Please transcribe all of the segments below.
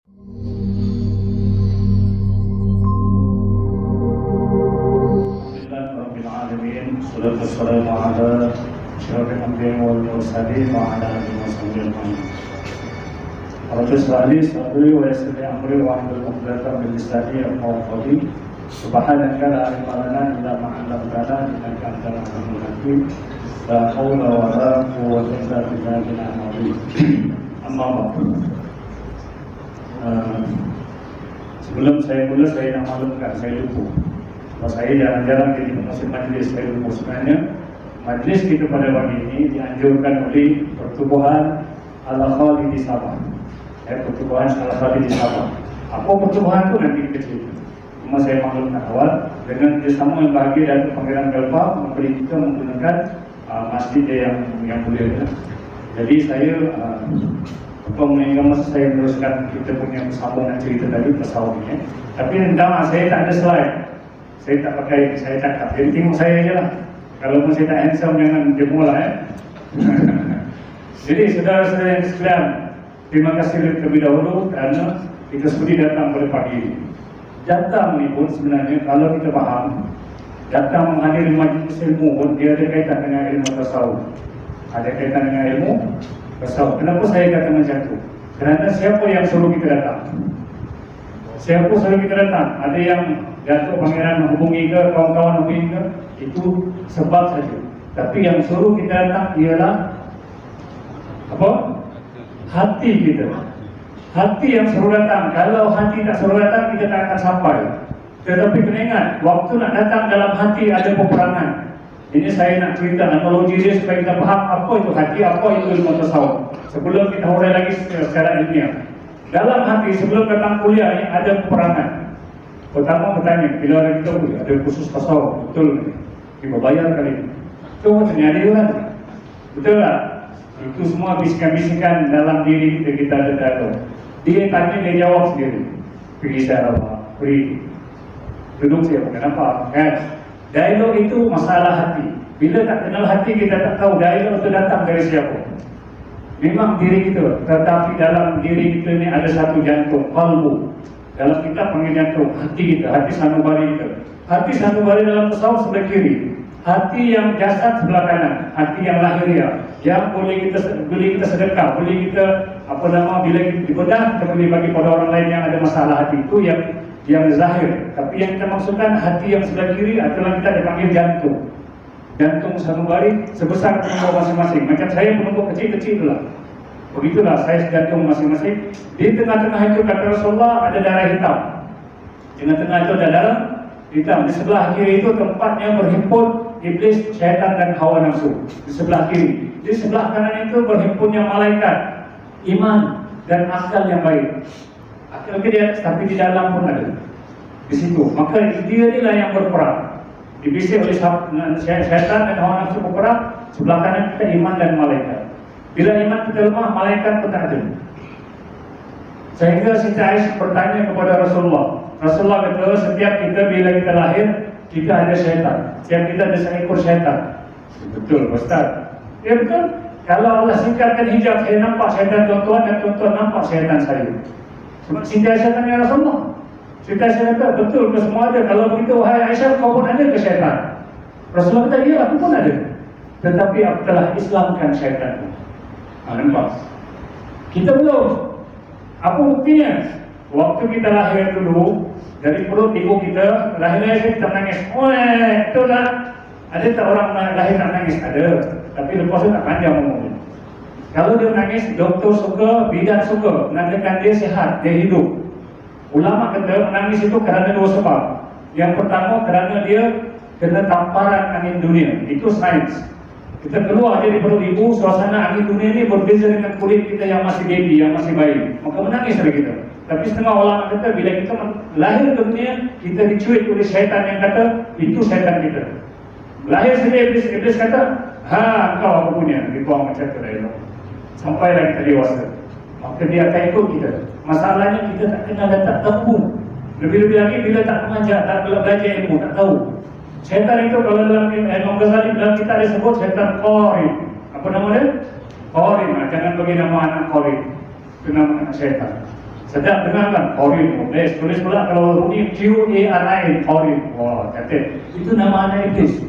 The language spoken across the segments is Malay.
Assalamualaikum warahmatullahi wabarakatuh. Rabbi shrah li sadri wa yassir li amri wahlul 'uqdatam min lisani yafqahu qawli. Subhanaka la ilma lana illa ma 'allamtana innaka antal 'alimul hakim. La haula wa la quwwata illa billahil azim. Amma ba'du. Sebelum saya mulai, saya nak maklumkan, saya lupa. Kalau saya jarang-jarang jadi pengurus majlis, saya lupa. Sebenarnya majlis kita pada pagi ini dianjurkan oleh Pertubuhan Al-Khalid di Sabah. Pertubuhan Al-Khalid di Sabah. Apa pertubuhan itu nanti kecil. Cuma saya maklumkan awal dengan kerjasama yang bahagia dan Pangeran Galpa memberi kita menggunakan masjid yang mulia. Jadi saya mengingat masa saya meneruskan kita punya sambungan cerita tadi pesawat ini. Tapi entah saya tak ada slide. Saya tak pakai, saya cakap. Jadi tengok saya je lah. Kalau pun saya tak handsome, jangan demo lah Jadi saudara-saudara yang sekalian, terima kasih terlebih dahulu kerana kita sudi datang pada pagi ini. Datang ni pun sebenarnya kalau kita faham, datang menghadiri majlis ilmu pun dia ada kaitan dengan ilmu tasawuf. Ada kaitan dengan ilmu tasawuf. Kenapa saya kata macam tu? Kerana siapa yang suruh kita datang? Siapa suruh kita datang? Ada yang Datuk Pangeran menghubungi ke, kawan-kawan menghubungi ke, itu sebab saja. Tapi yang suruh kita datang ialah apa? Hati kita. Hati yang suruh datang. Kalau hati tak suruh datang, kita tak akan sampai. Tetapi kena ingat, waktu nak datang dalam hati ada peperangan. Ini saya nak cerita analogi dia supaya kita faham apa itu hati, apa itu ilmu tasawuf. Sebelum kita hurai lagi secara ilmiah. Dalam hati sebelum datang kuliah ini ada peperangan. Pertama bertanya, bila ada khusus tasawuf, betul kita bayar kali ini. Itu ternyata kan? Betul tak? Itu semua bisikan-bisikan dalam diri kita ada dialog. Dia tanya, dia jawab sendiri. Pergi saya apa? Pergi duduk saya, kenapa? Kan? Dialog itu masalah hati. Bila tak kenal hati, kita tak tahu dialog itu datang dari siapa. Memang diri kita, tetapi dalam diri kita ini ada satu jantung, qalbu. Dalam kita panggil jantung, hati kita, hati sanubari kita. Hati sanubari dalam tasawuf sebelah kiri. Hati yang jasad sebelah kanan, hati yang lahiriah, yang boleh kita sedekah, boleh kita bila kita dibedah, kita boleh bagi pada orang lain yang ada masalah hati. Itu yang zahir. Tapi yang kita maksudkan hati yang sebelah kiri adalah kita dipanggil jantung. Jantung sanubari sebesar penumbuk masing-masing. Macam saya penumbuk kecil-kecil lah. Begitulah saiz jantung masing-masing. Di tengah-tengah itu kata Rasulullah ada darah hitam. Di tengah-tengah itu ada darah hitam. Di sebelah kiri itu tempatnya berhimpun iblis, syaitan dan hawa nafsu. Di sebelah kiri. Di sebelah kanan itu berhimpunnya malaikat, iman dan akal yang baik. Akal ke dia, tapi di dalam pun ada. Di situ. Maka dia inilah yang berperang. Dibisik oleh syaitan dan hawa nafsu berperang. Sebelah kanan kita iman dan malaikat. Bila iman kita lemah, malaikat pun tak ada. Sehingga Siti Aisyah bertanya kepada Rasulullah. Rasulullah kata, setiap kita bila kita lahir, kita ada syaitan. Setiap kita ada seekor syaitan. Betul, Ustaz. Ya betul. Kalau Allah singkatkan hijab, saya nampak syaitan tuan-tuan dan tuan-tuan nampak syaitan saya. Sebab Siti Aisyah tanya Rasulullah. Siti Aisyah kata, betul ke semua ada? Kalau begitu, wahai Aisyah, kau pun ada ke syaitan? Rasulullah kata, ya, aku pun ada. Tetapi aku telah Islamkan syaitan. Nampak? Kita belum. Apa buktinya? Waktu kita lahir dulu, dari perut ibu kita, lahir-lahir kita nangis. Betul tak? Ada tak orang lahir nak nangis? Ada. Tapi lepas itu tak panjang ngomongnya. Kalau dia nangis, doktor suka, bidan suka. Menandakan dia sihat, dia hidup. Ulama kata menangis itu kerana dua sebab. Yang pertama kerana dia kena tamparan angin dunia. Itu sains. Kita keluar dari perut ibu, suasana angin dunia ini berbeza dengan kulit kita yang masih baby, yang masih bayi. Maka menangis dari kita. Tapi setengah ulama kata bila kita lahir ke dunia, kita dicuit oleh syaitan yang kata itu syaitan kita. Lahir saja iblis kata, kau apa punya? Dibuang macam tu dah. Sampailah kita dewasa. Maka dia akan ikut kita. Masalahnya kita tak kenal dan tak tahu. Lebih-lebih lagi bila tak mengajar, tak belajar ilmu, tak tahu. Syaitan itu kalau dalam Imam Ghazali dalam kita ada sebut syaitan qarin. Apa nama dia? Qarin. Jangan bagi nama anak qarin. Itu nama anak syaitan. Sedap dengar kan? Qarin. Tulis pula kalau bunyi Qarin, Qarin. Wah, kata itu nama anak iblis.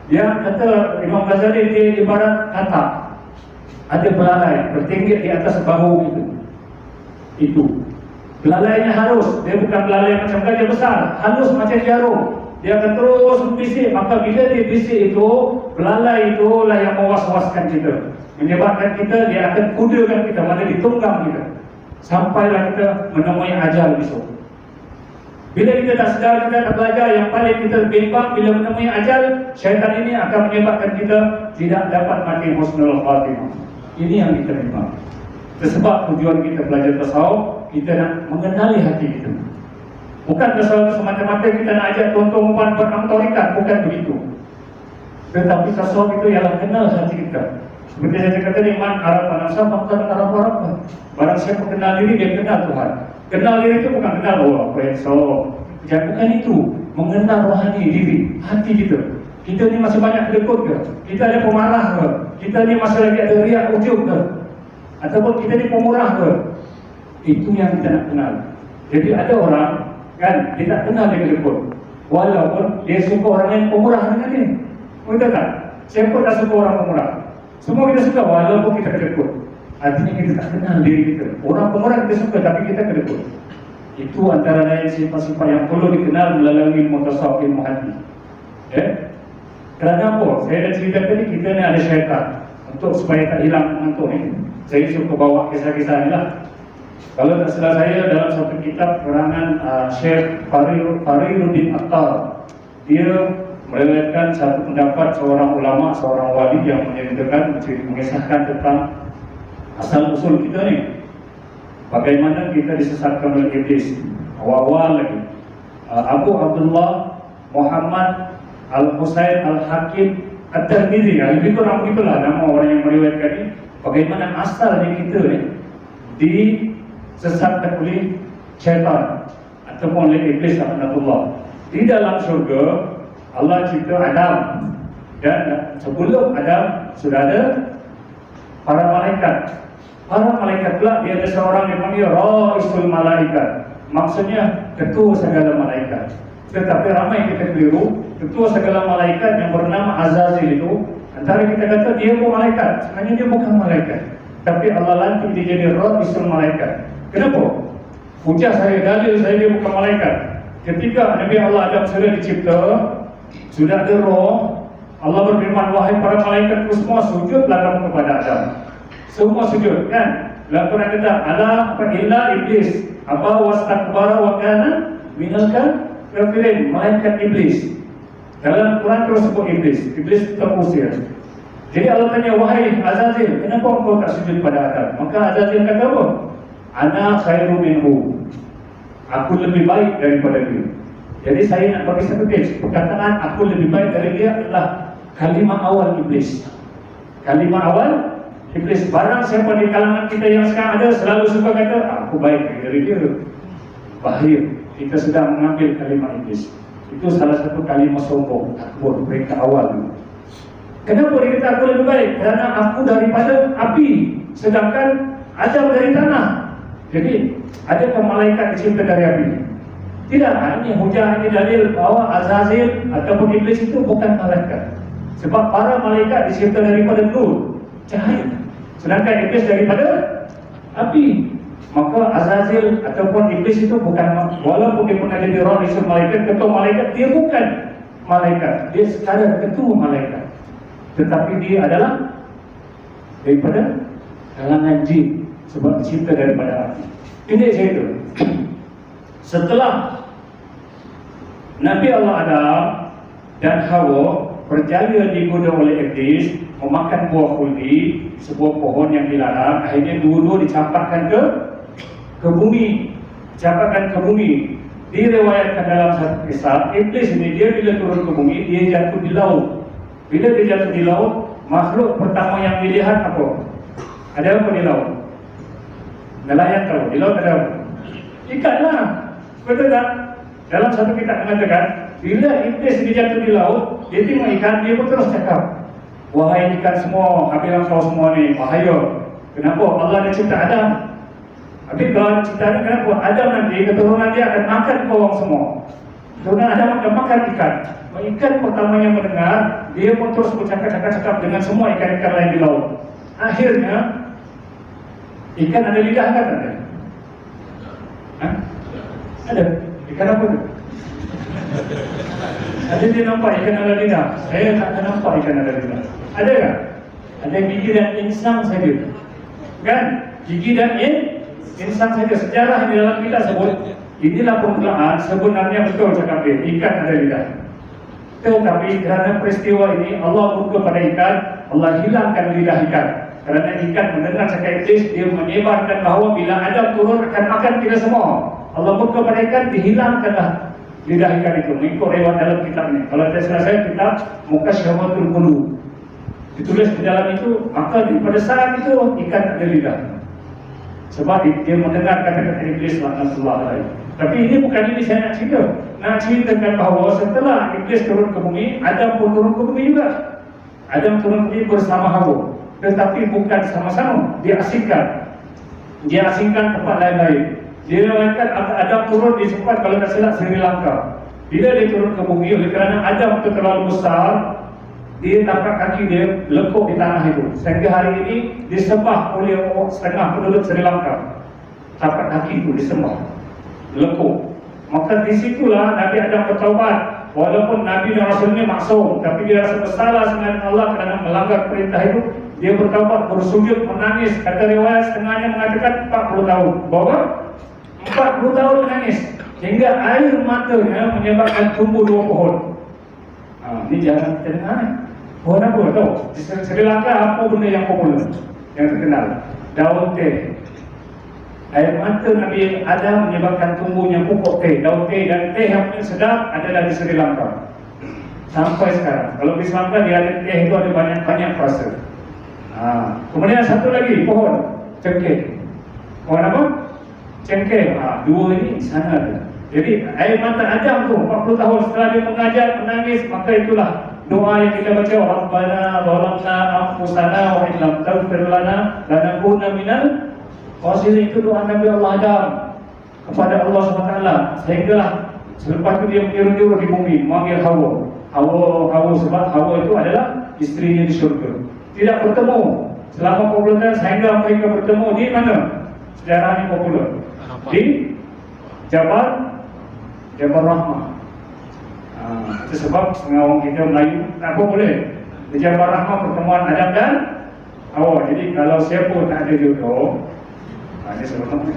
Dia kata Imam Ghazali dia ibarat katak. Ada belalai bertinggi di atas bahu itu. Itu. Belalainya halus, dia bukan belalai macam gajah besar, halus macam jarum. Dia akan terus bisik, maka bila dia bisik itu, belalai itulah yang mewas-waskan kita, menyebabkan kita, dia akan kudakan kita, mana ditunggang kita, sampailah kita menemui ajal besok. Bila kita tak sedar, kita tak belajar, yang paling kita bimbang bila menemui ajal, syaitan ini akan menyebabkan kita tidak dapat mati husnul khatimah. Ini yang kita bimbang. Sebab tujuan kita belajar tasawuf, kita nak mengenali hati kita. Bukan tasawuf semata-mata kita nak ajak tuan-tuan puan beramal tarikat, bukan begitu. Tetapi tasawuf itu ialah kenal hati kita. Seperti saya kata ni, man araf nafsa faqad araf rabbah. Barang siapa kenal diri, dia kenal Tuhan. Kenal diri itu bukan kenal apa yang jangan, bukan itu. Mengenal rohani diri, hati kita. Kita ni masih banyak kedekut ke? Kita ada pemarah ke? Kita ni masih lagi ada riak ujub ke? Ataupun kita ni pemurah ke? Itu yang kita nak kenal. Jadi ada orang kan, dia tak kenal dia kedekut, walaupun dia suka orang yang pemurah dengan dia. Betul tak? Siapa tak suka orang pemurah? Semua kita suka walaupun kita kedekut. Artinya kita tak kenal diri kita. Orang pemurah kita suka tapi kita kedekut. Itu antara lain sifat-sifat yang perlu dikenal melalui mutasawuf ilmu hati. Kerana apa? Saya dah cerita tadi, kita ni ada syaitan. Untuk supaya tak hilang mengantuk ni, saya suka bawa kisah-kisah ni lah. Kalau tak salah saya, dalam satu kitab karangan Syekh Fariruddin Attar, dia meriwayatkan satu pendapat seorang ulama, seorang wali yang menceritakan, mengisahkan tentang asal-usul kita ni. Bagaimana kita disesatkan oleh iblis. Awal-awal lagi, Abu Abdullah Muhammad Al-Husain Al-Hakim At-Tirmidzi, lebih kurang begitulah nama orang yang meriwayatkan ini. Bagaimana asalnya kita ni disesatkan oleh syaitan ataupun oleh iblis laknatullah. Di dalam syurga Allah cipta Adam, dan sebelum Adam sudah ada para malaikat. Para malaikat pula dia ada seorang yang dipanggil Raisul Malaikat, maksudnya ketua segala malaikat. Tetapi ramai kita keliru, ketua segala malaikat yang bernama Azazil itu, antara kita kata dia pun malaikat, sebenarnya dia bukan malaikat. Tapi Allah lantik dia jadi Raisul Malaikat. Kenapa? Hujah saya, dalil saya dia bukan malaikat. Ketika Nabi Allah Adam sudah dicipta, sudah ada roh, Allah berfirman, wahai para malaikat itu semua sujudlah kamu kepada Adam. Semua sujud kan? Dalam Quran kata, ala illa iblis aba wastakbara wa kana minal kafirin, malaikat iblis. Dalam Quran terus sebut iblis. Iblis terusir. Jadi Allah tanya, wahai Azazil, kenapa engkau tak sujud pada Adam? Maka Azazil kata apa? Ana khairu minhu, aku lebih baik daripada dia. Jadi saya nak bagi satu case, perkataan aku lebih baik dari dia adalah kalimah awal iblis. Kalimah awal iblis. Barang siapa di kalangan kita yang sekarang ada selalu suka kata aku baik dari dia, bahaya. Kita sedang mengambil kalimah iblis. Itu salah satu kalimah sombong, takbur mereka awal dulu. Kenapa dia kata aku lebih baik? Kerana aku daripada api, sedangkan Adam dari tanah. Jadi adakah malaikat dicipta dari api? Tidak. Ini hujah, ini dalil bahawa Azazil ataupun iblis itu bukan malaikat. Sebab para malaikat dicipta daripada nur, cahaya, sedangkan iblis daripada api. Maka Azazil ataupun iblis itu bukan, walaupun dia pernah jadi Raisul Malaikat, ketua malaikat, dia bukan malaikat. Dia sekadar ketua malaikat, tetapi dia adalah daripada kalangan jin, sebab dicipta daripada api. Ini saya itu. Setelah Nabi Allah Adam dan Hawa berjaya digoda oleh iblis memakan buah khuldi, sebuah pohon yang dilarang, akhirnya dua-dua dicampakkan ke bumi. Dicampakkan ke bumi. Diriwayatkan dalam satu kisah, iblis ini dia bila turun ke bumi, dia jatuh di laut. Bila dia jatuh di laut, makhluk pertama yang dilihat apa? Ada apa di laut? Nelayan tahu, di laut ada apa? Ikan lah. Betul tak? Dalam satu kitab mengatakan, bila iblis dijatuh di laut, dia tengok ikan, dia pun terus cakap, wahai ikan semua, ambil kau semua ni, bahaya. Kenapa? Allah dah cipta Adam. Tapi kalau cerita ni kenapa? Adam nanti keturunan dia akan makan korang semua. Keturunan Adam akan makan ikan. Ikan pertamanya mendengar, dia pun terus bercakap-cakap dengan semua ikan-ikan lain di laut. Akhirnya ikan ada lidah kan? Ada? Hah? Ada? Ikan apa tu? Ada dia nampak ikan ada lidah? Saya tak nampak ikan ada lidah. Ada tak? Ada gigi dan insang saja. Kan? Gigi dan insang saja. Sejarah di dalam kita sebut, inilah permulaan sebenarnya betul cakap dia, ikan ada lidah. Tetapi kerana peristiwa ini Allah murka pada ikan, Allah hilangkan lidah ikan. Kerana ikan mendengar cakap iblis, dia menyebarkan bahawa bila Adam turun akan makan kita semua. Allah murka pada ikan, dihilangkanlah lidah ikan itu. Mengikut riwayat dalam kitab ini. Kalau saya selesai kitab Mukasyamatul Qulub, ditulis di dalam itu, maka pada saat itu ikan tak ada lidah. Sebab dia mendengar kata-kata iblis laknatullah alaihi. Tapi ini bukan ini saya nak cerita. Nak ceritakan bahawa setelah iblis turun ke bumi, Adam pun turun ke bumi juga. Adam turun ke bumi bersama Hawa. Tetapi bukan sama-sama, dia asingkan tempat lain-lain. Dia mengatakan Adam turun di tempat, kalau tak silap, Sri Lanka. Bila dia turun ke bumi, oleh kerana Adam itu terlalu besar, dia tapak kaki dia lekuk di tanah itu. Sehingga hari ini disembah oleh setengah penduduk Sri Lanka. Tapak kaki itu disembah, lekuk. Maka di situlah Nabi Adam bertaubat. Walaupun Nabi dan Rasulnya maksum, tapi dia rasa bersalah dengan Allah kerana melanggar perintah itu. Dia bertaubat, bersujud, menangis. Kata riwayat setengahnya mengatakan 40 tahun. Berapa? 40 tahun menangis. Hingga air matanya menyebabkan tumbuh 2 pohon. Ini jangan kita dengar. Pohon apa tahu? Di Sri Lanka apa benda yang popular, yang terkenal? Daun teh. Air mata Nabi Adam menyebabkan tumbuhnya pokok teh. Daun teh dan teh yang paling sedap adalah di Sri Lanka. Sampai sekarang. Kalau di Sri Lanka dia ada teh itu ada banyak rasa. Kemudian satu lagi pohon cengkeh. Pohon apa? Cengkeh. 2 ini sana ada. Jadi air mata Adam tu 40 tahun setelah dia mengajar, menangis, maka itulah doa yang kita baca, Rabbana zalamna anfusana wa illam taghfir lana lanakunanna minal khasirin. Itu doa Nabi Allah Adam kepada Allah SWT. Sehinggalah selepas itu dia menyeru-nyeru di bumi, memanggil Hawa sebab Hawa itu adalah istrinya di syurga. Tidak bertemu selama 40 tahun sehingga mereka bertemu di mana? Sejarahnya popular di Jabal Rahmah. Itu sebab setengah orang kita Melayu tak apa boleh di Jabal Rahmah pertemuan Adam dan Hawa. Jadi kalau siapa tak ada jodoh, ini sebenarnya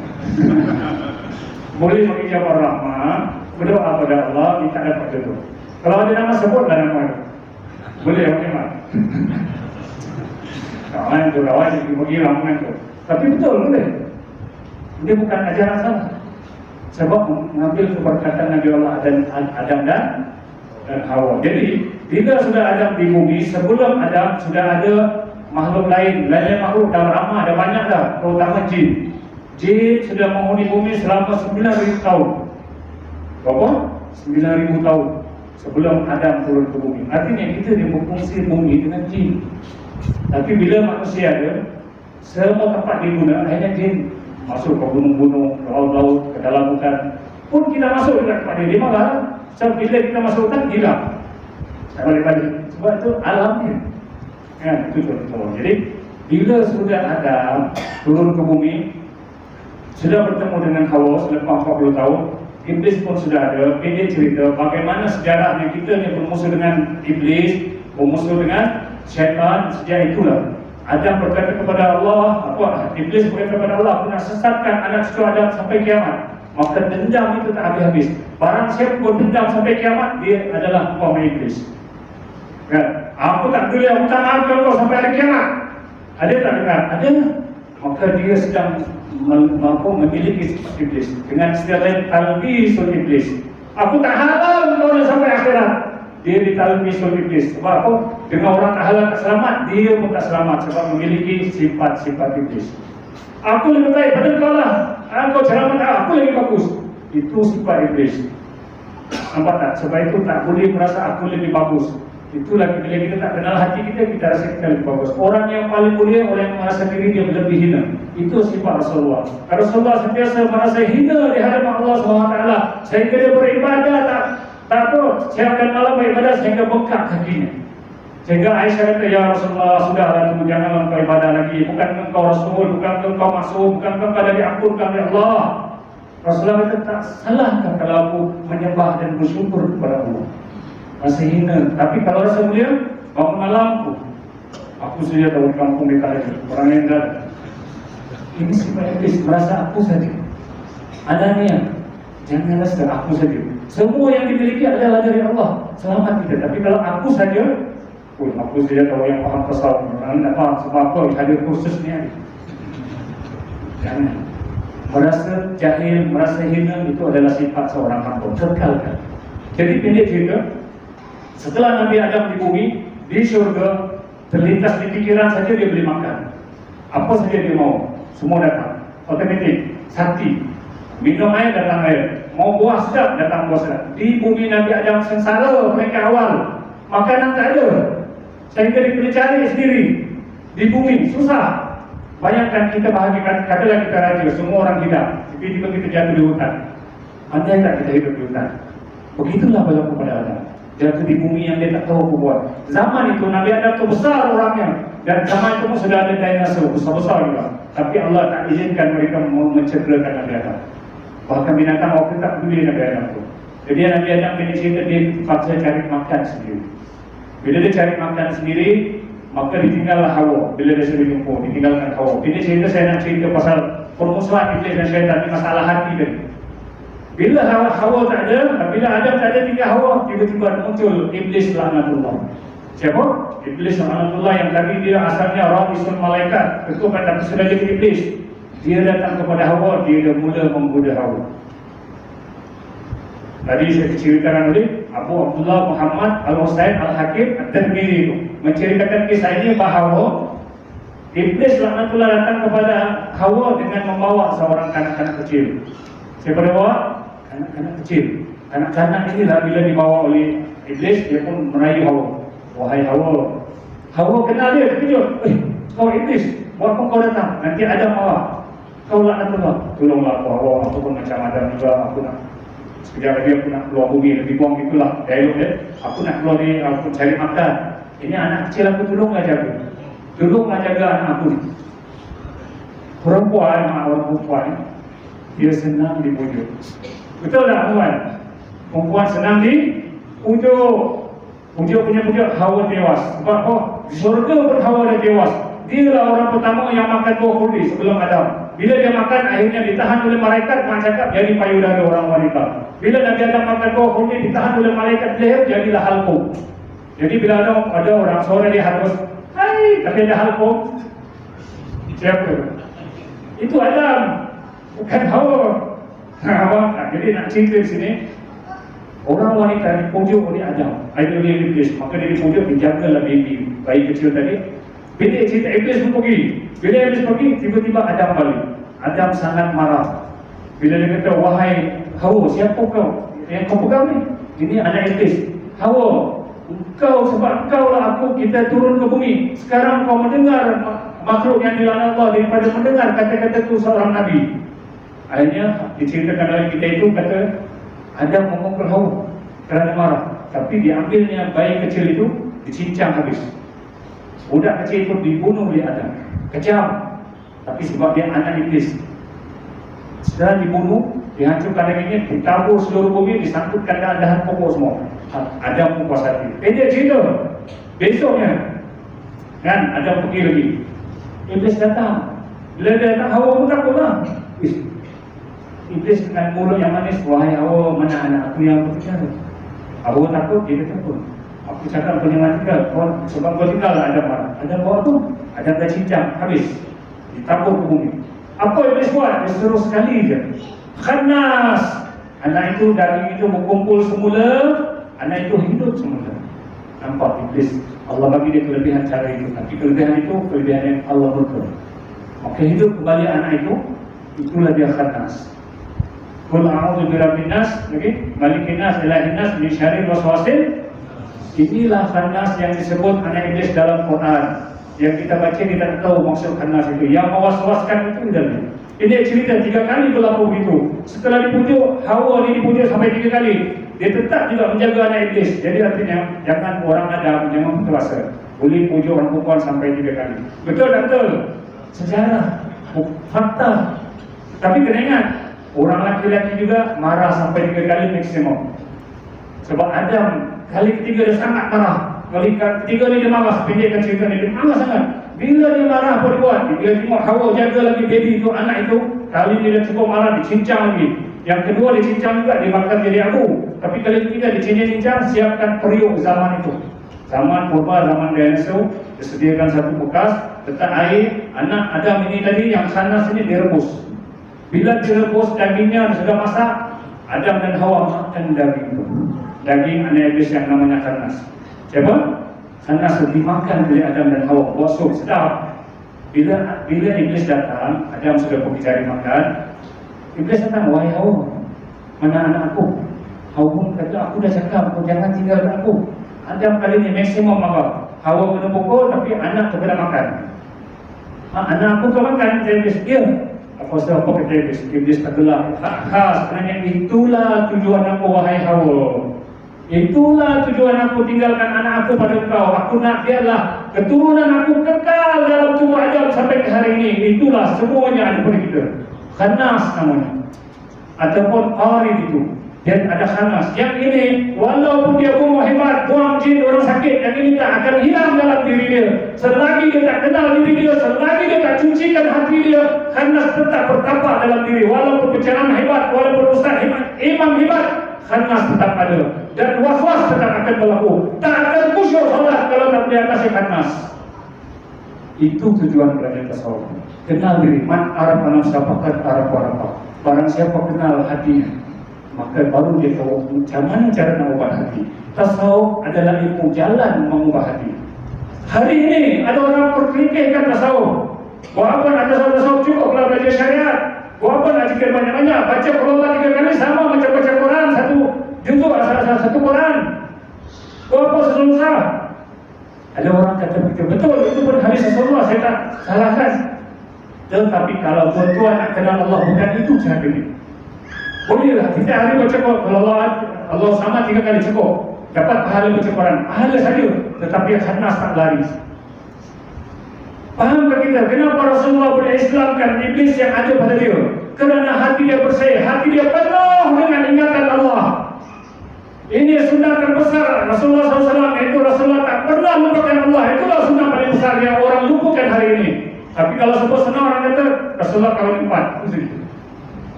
boleh pergi Jabal Rahmah, berdoa pada Allah, minta dapat jodoh. Kalau ada nama, sebutlah nama itu. Boleh bagaimana? Kawan tu kawan pergi ramuan tu. Tapi betul boleh. Ini bukan ajaran salah. Sebab mengambil keberkatan Nabi Allah Adam dan Hawa. Jadi bila sudah Adam di bumi, sebelum Adam sudah ada makhluk lain makhluk dalam ramah ada banyak dah, terutama jin. Jin sudah menghuni bumi selama 9,000 tahun. Berapa? 9,000 tahun sebelum Adam turun ke bumi. Artinya kita dia berfungsi bumi dengan jin. Tapi bila manusia ada, semua tempat diguna, akhirnya jin masuk ke gunung-gunung, ke laut-laut, ke dalam hutan. Pun kita masuk dekat tempat dia malah. Sebab bila kita masuk hutan, hilang. Saya balik-balik. Sebab itu alamnya. Itu contoh. Jadi bila sudah Adam turun ke bumi, sudah bertemu dengan Hawa selepas 40 tahun, Iblis pun sudah ada. Dia cerita bagaimana sejarahnya kita yang bermusuh dengan Iblis, bermusuh dengan syaitan. Sejak itulah Adam berkata kepada Allah, Iblis berkata kepada Allah, aku nak sesatkan anak cucu Adam sampai kiamat. Maka dendam itu tak habis-habis. Barang siapa berdendam sampai kiamat, dia adalah umpama Iblis. Kan? Aku tak boleh, aku tak maafkan kau sampai hari kiamat. Ada tak dengar? Ada. Maka dia sedang mampu memiliki sifat Iblis dengan istilah talbisul Iblis. Aku tak halal kau sampai akhirat. Dia ditalbisul Iblis. Sebab apa? Dengan orang tak halal tak selamat, dia pun tak selamat sebab memiliki sifat-sifat Iblis. Aku lebih baik pada kau lah. Kau ceramah tak, aku lebih bagus. Itu sifat Iblis. Nampak tak? Sebab itu tak boleh merasa aku lebih bagus. Itulah bila kita tak kenal hati kita, kita rasa kita lebih bagus. Orang yang paling mulia, orang yang merasa diri dia lebih hina. Itu sifat Rasulullah. Rasulullah sentiasa merasa hina di hadapan Allah SWT, sehingga dia beribadah tak apa, siang dan malam beribadah sehingga bengkak kakinya. Sehingga Aisyah kata, ya Rasulullah, sudahlah itu, janganlah engkau ibadah lagi. Bukan engkau Rasul, bukan engkau maksum, bukan engkau dah diampunkan oleh Allah. Rasulullah kata, tak salahkah kalau aku menyembah dan bersyukur kepada Allah? Rasa hina. Tapi kalau rasa mulia, bangun malamku, aku saja tahu di kampung kita lagi, orang yang tak. Ini sifat iblis, merasa aku saja. Adanya, jangan rasa aku saja. Semua yang dimiliki adalah dari Allah, selamat kita. Tapi kalau aku saja, aku saja tahu yang paham tasawuf. Orang tak faham sebab apa hadir khusus ni. Jangan. Merasa jahil, merasa hina, itu adalah sifat seorang hamba. Kekalkan. Jadi pendek cerita, setelah Nabi Adam di bumi, di syurga, terlintas di pikiran saja dia boleh makan. Apa saja dia mau, semua datang. Otomatik, sakti. Minum air, datang air. Mau buah sedap, datang buah sedap. Di bumi Nabi Adam sengsara mereka awal. Makanan tak ada. Sehingga dia kena cari sendiri. Di bumi, susah. Bayangkan kita bahagikan, katalah kita raja, semua orang hidup. Tiba-tiba kita jatuh di hutan. Andai tak kita hidup di hutan. Begitulah berlaku pada Adam. Jatuh di bumi yang dia tak tahu apa buat. Zaman itu Nabi Adam itu besar orangnya, dan zaman itu pun sudah ada dinosaur besar-besar juga. Tapi Allah tak izinkan mereka mencederakan Nabi Adam. Bahkan binatang waktu tak peduli Nabi Adam itu. Jadi Nabi Adam ini cerita dia paksa cari makan sendiri. Bila dia cari makan sendiri, maka ditinggallah Hawa. Bila dia sudah jumpa, ditinggalkan Hawa. Ini cerita saya nak cerita pasal permusuhan iblis dan syaitan, ini masalah hati tadi. Bila Hawa tak ada, bila Adam tak ada, tinggal Hawa, tiba-tiba muncul iblis laknatullah. Siapa? Iblis laknatullah yang tadi dia asalnya ra'isul malaikat, ketua tapi sudah jadi iblis. Dia datang kepada Hawa, dia mula menggoda Hawa. Tadi saya ceritakan oleh Abu Abdullah Muhammad Al-Husain Al-Hakim At-Tirmidzi itu menceritakan kisah ini bahawa iblis laknatullah datang kepada Hawa dengan membawa seorang kanak-kanak kecil. Siapa dia bawa? Kanak-kanak kecil. Kanak-kanak inilah bila dibawa oleh iblis, dia pun merayu Hawa. Wahai Hawa. Hawa kenal dia, terkejut. Kau iblis, buat apa kau datang? Nanti Adam bawa. Kau laknatullah. Tolonglah aku Hawa, aku pun macam Adam juga. Aku nak sekejap lagi aku nak keluar bumi, lebih kurang itulah dialog dia. Aku nak keluar ni, aku cari makan. Ini anak kecil aku, tolonglah jaga. Tolonglah jaga anak aku ni. Perempuan, orang perempuan, dia senang dipujuk. Betul tak perempuan? Perempuan senang dipujuk. Pujuk punya pujuk, Hawa tewas. Sebab apa? Di surga pun Hawa dah tewas. Dia lah orang pertama yang makan buah kurdi sebelum Adam. Bila dia makan, akhirnya ditahan oleh malaikat. Mak cakap, jadi payudara orang wanita. Bila Nabi Adam makan buah kurdi, ditahan oleh malaikat leher, jadilah halqum. Jadi bila ada orang, suara dia halus, hai, tapi ada halqum. Siapa? Itu Adam, bukan Hawa. Jadi nak cerita di sini, orang wanita dipujuk oleh Adam, idol dia iblis, maka dia dipujuk, dijagalah bayi kecil tadi. Bila cerita iblis pun pergi. Bila iblis pergi, tiba-tiba Adam balik. Adam sangat marah. Bila dia kata, wahai Hawa, siapa kau? Yang kau pegang ni? Ini anak iblis. Hawa, engkau sebab engkau lah aku, kita turun ke bumi. Sekarang kau mendengar makhluk yang dilaknat Allah daripada mendengar kata-kata itu seorang Nabi. Akhirnya diceritakan oleh kita itu, kata Adam memukul Hawa kerana marah. Tapi diambilnya bayi kecil itu, dicincang habis. Budak kecil itu dibunuh oleh Adam. Kejam. Tapi sebab dia anak iblis, setelah dibunuh, dihancurkan dagingnya, ditabur seluruh bumi, disangkutkan dahan pokok semua. Adam pun puas hati. Dia cerita, besoknya kan Adam pergi lagi. Iblis datang. Bila dia datang, Hawa pun takutlah. Iblis dengan mulut yang manis, wahai Hawa, mana anak aku yang berbicara? Hawa takut, dia takut. Aku cakap kau jangan tinggal, sebab kau tinggal lah Adam marah. Adam bawa tu, Adam dah cincang, habis. Ditabur ke bumi. Apa iblis buat? Dia seru sekali je. Khanas. Anak itu, daging itu berkumpul semula, anak itu hidup semula. Nampak iblis, Allah bagi dia kelebihan cara itu. Tapi kelebihan itu, kelebihan yang Allah berkata. Maka hidup kembali anak itu, itulah dia khanas. Qul a'udzu birabbin nas, malikin nas, ilahin nas, min syarril waswasil. Inilah khannas yang disebut anak iblis dalam Quran. Yang kita baca kita tak tahu maksud khannas itu. Yang mewas-waskan itu dalam. Ini cerita 3 kali berlaku begitu. Setelah dipujuk, Hawa ini dipujuk sampai 3 kali. Dia tetap juga menjaga anak iblis. Jadi artinya jangan orang Adam jangan berkuasa. Boleh pujuk orang perempuan sampai 3 kali. Betul tak betul? Sejarah, fakta. Tapi kena ingat, orang laki-laki juga marah sampai 3 kali maksimum. Sebab Adam kali ketiga dia sangat marah. Kali ketiga dia marah, pendekkan cerita ni, dia marah sangat. Bila dia marah apa dia buat? Dia tengok Hawa jaga lagi baby itu, anak itu. Kali dia dah cukup marah, dia cincang lagi. Yang kedua dia cincang juga, dia makan jadi abu. Tapi kali ketiga dia cincang, siapkan periuk zaman itu. Zaman purba, zaman dinosaur. Dia sediakan satu bekas, letak air. Anak Adam ini tadi yang khannas ini direbus. Bila direbus dagingnya sudah masak, Adam dan Hawa makan daging itu. Daging anak iblis yang namanya khannas. Siapa? Khannas dimakan oleh Adam dan Hawa. Bosok sedap. Bila iblis datang, Adam sudah pergi cari makan. Iblis datang, wahai Hawa, mana anak aku? Hawa pun kata, aku dah cakap, kau jangan tinggalkan aku. Adam kali ini maksimum marah. Hawa kena pukul, tapi anak tu kena makan. Anak aku kau makan? Iblis, ya. Apa sebab apa kata iblis? Iblis tergelak. Sebenarnya itulah tujuan aku, wahai Hawa. Itulah tujuan aku tinggalkan anak aku pada engkau. Aku nak biarlah keturunan aku kekal dalam tubuh Adam sampai ke hari ini. Itulah semuanya ada pada kita. Khannas namanya. Ataupun qarid itu. Dan ada khannas. Yang ini walaupun dia bunuh hebat, buang jin orang sakit, yang ini tak akan hilang dalam diri dia. Selagi dia tak kenal diri dia, selagi dia tak cucikan hati dia, khannas tetap bertapak dalam diri. Walaupun pencerahan hebat, walaupun ustaz hebat, imam hebat, khannas tetap ada. Dan was-was tetap akan berlaku. Tak akan khusyuk solat kalau tak boleh atasi khannas. Itu tujuan belajar tasawuf. Kenal diri. Man araf nafsa faqad araf warafah. Barang siapa kenal hatinya, maka baru dia tahu macam mana cara mengubah hati. Tasawuf adalah ilmu jalan mengubah hati. Hari ini ada orang perkelingkihkan tasawuf. Buat apa nak tasawuf cukup kalau belajar syariat. Buat apa nak zikir banyak-banyak. Baca Quran 3 kali sama macam baca Quran satu juzuk asal-asal satu Quran. Buat apa susah? Ada orang kata betul, itu pun hadis Rasulullah, saya tak salahkan. Tetapi kalau tuan-tuan nak kenal Allah, bukan itu cara ini. Bolehlah kita hari baca Quran, kalau Allah sama 3 kali cukup, dapat pahala baca Quran, pahala saja. Tetapi khannas tak laris. Faham tak kita? Kenapa Rasulullah boleh Islamkan iblis yang ada pada dia? Kerana hati dia bersih, hati dia penuh dengan ingatan Allah. Ini sunnah terbesar Rasulullah SAW. Itu Rasulullah tak pernah lupakan Allah. Itulah sunnah paling besar yang orang lupakan hari ini. Tapi kalau sebut sunnah, orang kata Rasulullah kahwin 4.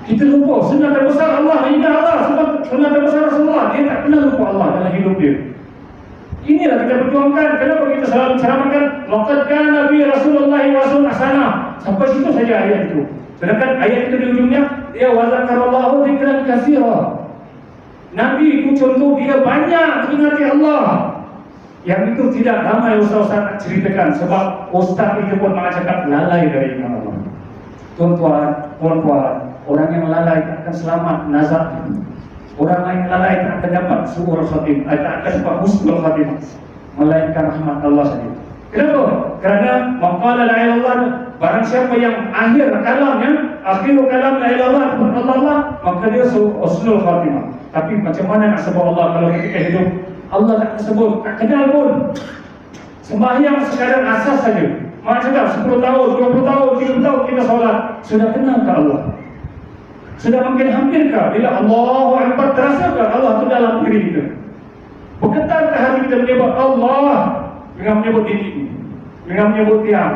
Kita lupa sunnah terbesar Allah. Ingat Allah, sunnah terbesar Rasulullah. Dia tak pernah lupa Allah dalam hidup dia. Inilah kita perjuangkan. Kenapa kita selalu ceramahkan laqad kana bi Rasulullah wasun hasanah. Sampai situ saja ayat itu. Sedangkan ayat itu di ujungnya dia wa zakarallahu dzikran katsira. Nabi itu contoh dia banyak mengingati Allah. Yang itu tidak ramai ustaz-ustaz nak ceritakan. Sebab ustaz itu pun mengatakan lalai dari iman Allah. Tuan-tuan, puan-puan, orang yang lalai tak akan selamat nazar. Orang lain lalai tak akan dapat su'ur khatim, tak akan dapat husnul khatim, melainkan rahmat Allah saja. Kenapa? Kerana maqala la ilaha illallah, barang siapa yang akhir kalamnya, akhiru kalam la ilaha illallah Allah, maka dia husnul khatimah. Tapi macam mana nak sebut Allah kalau ketika hidup Allah tak sebut, tak kenal pun. Sembahyang sekadar asas saja. Macam 10 tahun, 20 tahun, 30 tahun kita solat, sudah kenal ke Allah? Sudah makin hampirkah? Bila Allahu Akbar, terasakah Allah itu dalam diri kita? Bergetarkah hati kita menyebut Allah dengan menyebut diri, dengan menyebut tiang?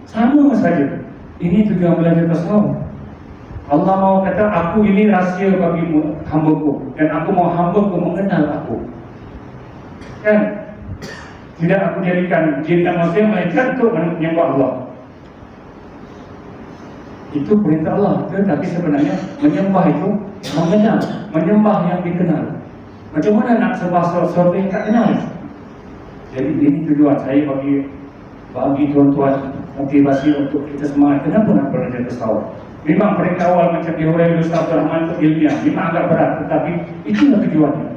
Sama saja. Ini tujuan belajar tasawuf. Allah mau kata, aku ini rahsia bagi hamba-Ku, dan aku mau hamba-Ku mengenal aku. Kan? Tidak aku jadikan jin dan manusia malaikat untuk menyembah Allah. Itu perintah Allah. Tetapi sebenarnya menyembah itu mengenal, menyembah yang dikenal. Macam mana nak sembah sesuatu yang tak kenal? Jadi ini tujuan saya bagi tuan-tuan, motivasi untuk kita semangat. Kenapa nak belajar tasawuf? Memang mereka awal macam dihuraikan Ustaz Rahman itu ilmiah, memang agak berat, tetapi itulah tujuannya.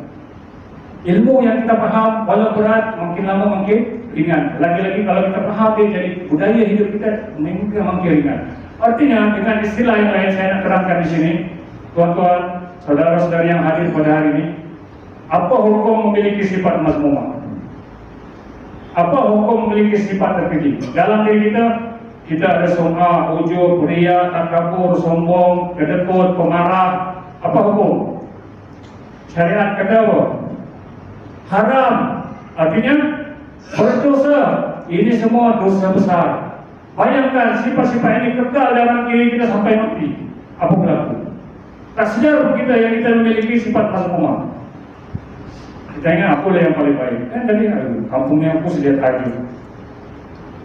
Ilmu yang kita faham walau berat, makin lama makin ringan. Lagi-lagi kalau kita faham dia jadi budaya hidup kita makin ringan. Artinya dengan istilah yang lain saya nak terangkan di sini, tuan-tuan, saudara-saudara yang hadir pada hari ini, apa hukum memiliki sifat mazmumah? Apa hukum memiliki sifat terpuji? Dalam diri kita ada sum'ah, ujub, riya, takabur, sombong, kedekut, pemarah. Apa hukum? Syariat kata apa? Haram. Artinya berdosa. Ini semua dosa besar. Bayangkan sifat-sifat ini kekal dalam diri kita sampai mati. Apa berlaku? Tak sedar kita yang kita memiliki sifat mazmumah. Kita ingat akulah yang paling baik. Kan tadi kampungnya aku sedia tajuk.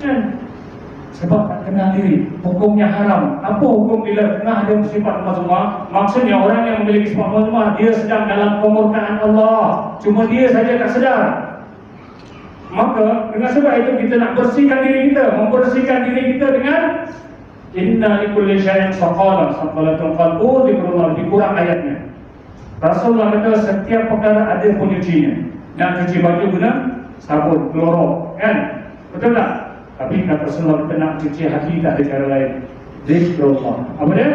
Kan? Sebab tak kenal diri. Hukumnya haram. Apa hukum bila tengah ada sifat mazmumah? Maksudnya orang yang memiliki sifat mazmumah, dia sedang dalam kemurkaan Allah. Cuma dia saja tak sedar. Maka dengan sebab itu kita nak bersihkan diri kita, membersihkan diri kita dengan inna likulli syai'in saqalatul qalbu zikrullah. Dikurang ayatnya. Rasulullah kata setiap perkara ada penyucinya. Nak cuci baju guna sabun, kloro, kan? Betul tak? Tapi kata Rasulullah kita nak cuci hati tak ada cara lain. Zikrullah. Apa dia?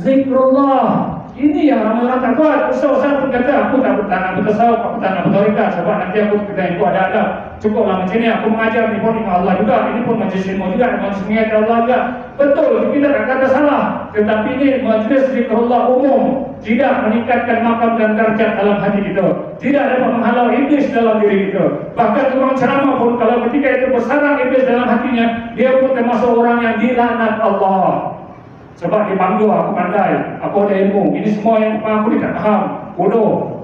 Zikrullah. Ini yang ramai orang tak buat. Ustaz pun kata aku tak nak bertasawuf, aku tak nak bertarekat sebab nanti aku kena ikut ada-ada. Cukuplah macam ni, aku mengajar ni pun dengan Allah juga, ini pun majlis ilmu juga, majlis niat Allah juga. Betul, kita tak kata salah. Tetapi ini majlis zikrullah umum, tidak meningkatkan makam dan darjat dalam hati kita, tidak dapat menghalau iblis dalam diri kita. Bahkan tukang ceramah pun kalau ketika itu bersarang iblis dalam hatinya, dia pun termasuk orang yang dilaknat Allah. Sebab dia bangga, aku pandai, aku ada ilmu. Ini semua yang aku tidak faham, bodoh.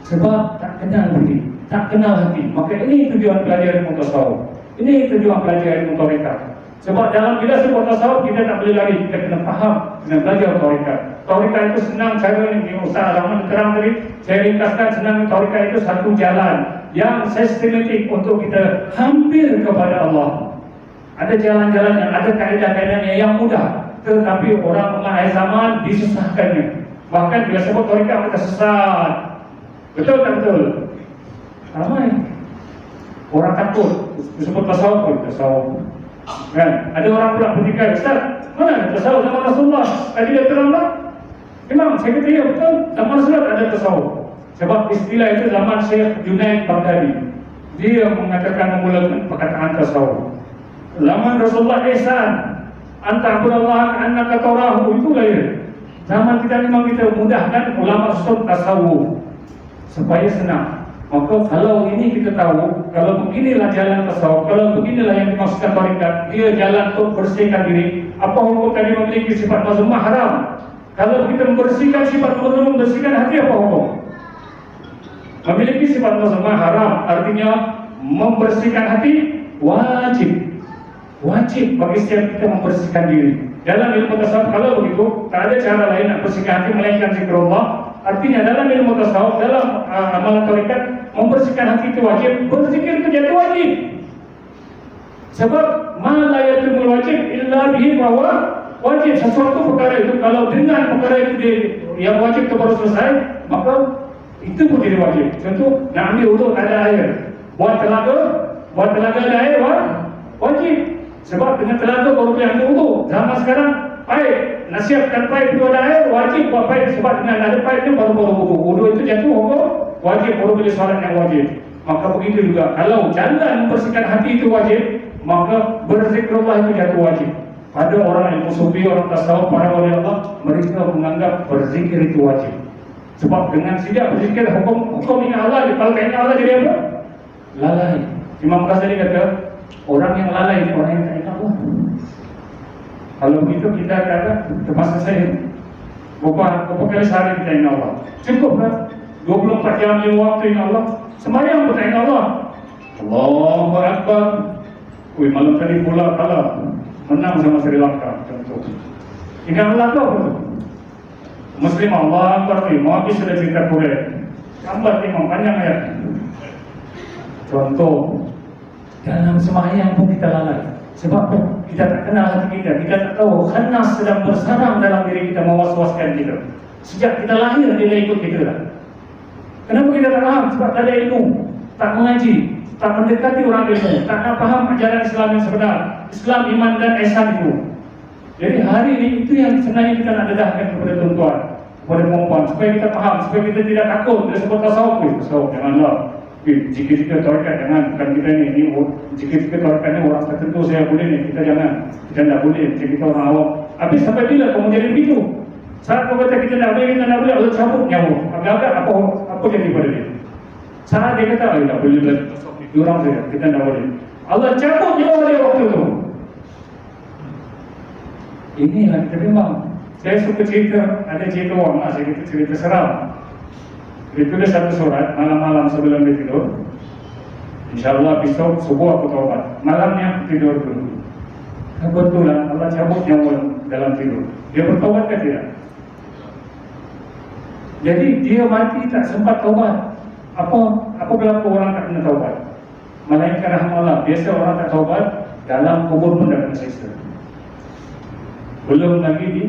Sebab tak kenal diri, tak kenal hati. Maka ini tujuan belajar ilmu tasawuf. Ini tujuan belajar ilmu tarekat. Sebab dalam bila sebuah tasawuf kita tak boleh lari, kita kena faham, kena belajar tarekat. Tarekat itu senang cara ini, Ustaz Rahman terang tadi. Saya ringkaskan senang tarekat itu satu jalan yang sistematik untuk kita hampir kepada Allah. Ada jalan-jalan yang ada kaedah-kaedahnya yang mudah, tetapi orang akhir zaman disusahkannya. Bahkan bila sebut tarekat mereka sesat. Betul tak betul? Ramai orang takut disebut tasawuf, tasawuf. Kan? Ada orang pula berfikir, Ustaz, mana tasawuf zaman Rasulullah? Tadi dia terang tak? Memang saya kata ya betul, zaman Rasulullah ada tasawuf. Sebab istilah itu zaman Syekh Junaid Baghdadi. Dia mengatakan memulakan perkataan tasawuf. Zaman Rasulullah ihsan, anta'budallaha ka'annaka tarahu, itu lahir. Zaman kita memang kita mudahkan ulama usul tasawuf supaya senang. Maka kalau ini kita tahu, kalau beginilah jalan tasawuf, kalau beginilah yang dimaksudkan tarekat, dia jalan untuk bersihkan diri. Apa hukum tadi memiliki sifat mazmumah? Haram. Kalau kita membersihkan sifat mazmumah, membersihkan hati, apa hukum? Memiliki sifat mazmumah haram, artinya membersihkan hati wajib. Wajib bagi setiap kita membersihkan diri. Dalam ilmu tasawuf kalau begitu, tak ada cara lain nak bersihkan hati melainkan zikrullah. Artinya dalam ilmu tasawuf, dalam amalan tarekat, membersihkan hati itu wajib, berzikir itu jadi wajib. Sebab ma la yatimul wajib illa bihi bahwa wajib. Sesuatu perkara itu kalau dengan perkara itu yang wajib itu baru selesai, maka itu pun jadi wajib. Contoh, nak ambil uduk ada air, buat telaga ada air, wajib. Sebab dengan telaga baru boleh ambil uduk. Zaman sekarang paip, nasihatkan paip itu ada air, wajib buat paip. Sebab dengan ada paip itu baru uduk. Uduk itu jatuh, hukum wajib, baru boleh solat yang wajib. Maka begitu juga, kalau jalan membersihkan hati itu wajib, maka berzikrullah itu jatuh wajib. Ada orang yang sufi, orang tasawuf, para wali Allah, mereka menganggap berzikir itu wajib. Sebab dengan tidak berzikir, hukum ingat Allah, kalau tak ingat Allah jadi apa? Lalai. Imam Ghazali kata, orang yang lalai, orang yang tak ingat Allah. Kalau begitu kita kata, termasuk saya, berapa kali sehari kita ingat Allah? Cukup kan? 24 jam yang waktu ingat Allah. Sembahyang pun tak ingat Allah. Allahu Akbar. Wih, malam tadi pula kalah, menang sama Sri Lanka. Contoh. Ingat Allah tu apa tu? Muslim Allah Akbar ni, mau habis sudah cerita Quran. Gambar imam panjang ayat. Contoh, dalam sembahyang pun kita lalai. Sebab kita tak kenal hati kita tak tahu khanas sedang bersarang dalam diri kita, mewaswaskan kita. Sejak kita lahir dia ikut kita lah. Kenapa kita tak faham? Sebab tak ada ilmu, tak mengaji, tak mendekati orang ilmu, tak nak faham ajaran Islam yang sebenar, Islam, iman dan ihsan itu. Jadi hari ini itu yang sebenarnya kita nak dedahkan kepada tuan-tuan, kepada perempuan, supaya kita faham, supaya kita tidak takut. Dia sebut tasawuf, janganlah. Jika-jika tawarkan, jangan. Bukan kita ni jika-jika tawarkan ni orang tertentu saya boleh ni, kita jangan. Kita tak boleh, kita orang awam. Habis sampai bila kamu jadi begitu? Saat kau kata kita tak boleh, Allah cabut nyawa. Agak-agak apa jadi pada dia? Saat dia kata, tak boleh lagi. Diorang saja, kita tak boleh. Allah cabut nyawa dia waktu itu. Inilah kita memang. Saya suka cerita, ada cerita orang lah, saya cerita seram. Dia tulis satu surat malam-malam sebelum dia tidur. InsyaAllah besok subuh aku taubat. Malamnya aku tidur dulu. Kebetulan Allah cabut nyawa dalam tidur. Dia bertaubat ke tidak? Jadi dia mati tak sempat taubat. Apa berlaku orang tak kena taubat? Malaikat rahmat Allah. Biasa orang tak taubat, dalam kubur pun dah kena siksa. Belum lagi di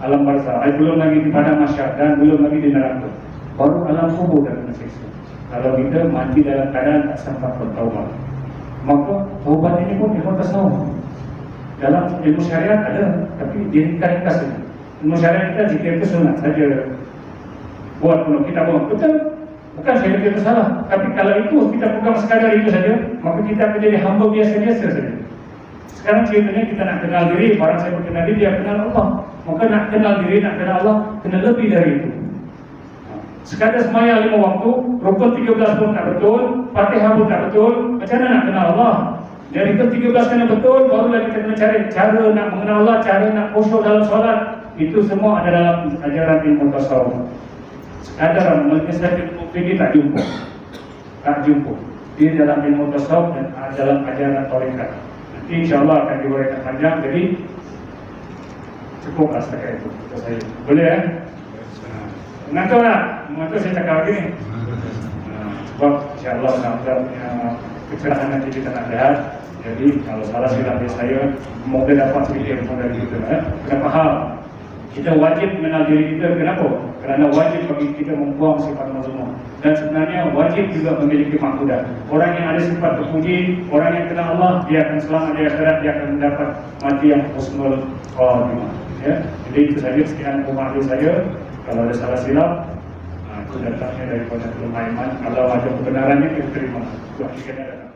alam barzah, belum lagi di padang mahsyar, dan belum lagi di neraka. Baru alam kubur dah kena siksa. Kalau kita mati dalam keadaan tak sempat bertaubat, maka taubat ini pun ilmu tasawuf. Dalam ilmu syariat ada, tapi diringkas saja. Ilmu syariat kita jika itu sunat saja buat penuh kita buat betul. Bukan saya kata itu salah, tapi kalau itu kita pegang sekadar itu saja, maka kita akan jadi hamba biasa-biasa saja. Sekarang ceritanya kita nak kenal diri, barang saya berkenal diri, dia kenal Allah. Maka nak kenal diri, nak kenal Allah, kena lebih dari itu. Sekadar semaya 5 waktu, rukun 13 pun tak betul, Fatihah pun tak betul, macam mana nak kenal Allah? Dari itu 13 kena betul, barulah kita kena cari cara nak mengenal Allah, cara nak khusyuk dalam solat. Itu semua ada dalam ajaran ilmu tasawuf. Sekadar mengisahkan ilmu fikih tak jumpa. Dia dalam ilmu tasawuf dan dalam ajaran tarekat. Nanti insyaAllah akan diuraikan panjang, jadi cukuplah setakat itu. Boleh ya? Mengatur tak? Mengatur saya cakap lagi ni. Sebab insyaAllah kecerahan nanti kita nak lihat. Jadi kalau salah silap dari saya, semoga dapat sedikit dari kita. Kita faham, kita wajib mengenal diri kita. Kenapa? Kerana wajib bagi kita membuang sifat mazmum. Dan sebenarnya wajib juga memiliki mahmudah. Orang yang ada sifat terpuji, orang yang kenal Allah, dia akan selamat di akhirat, dia akan mendapat mati yang husnul khatimah. Ya, jadi itu saja sekian pemahaman saya. Kalau ada salah silap, itu datangnya daripada ilmu iman. Kalau ada kebenarannya kita terima. Itu hakikatnya datang.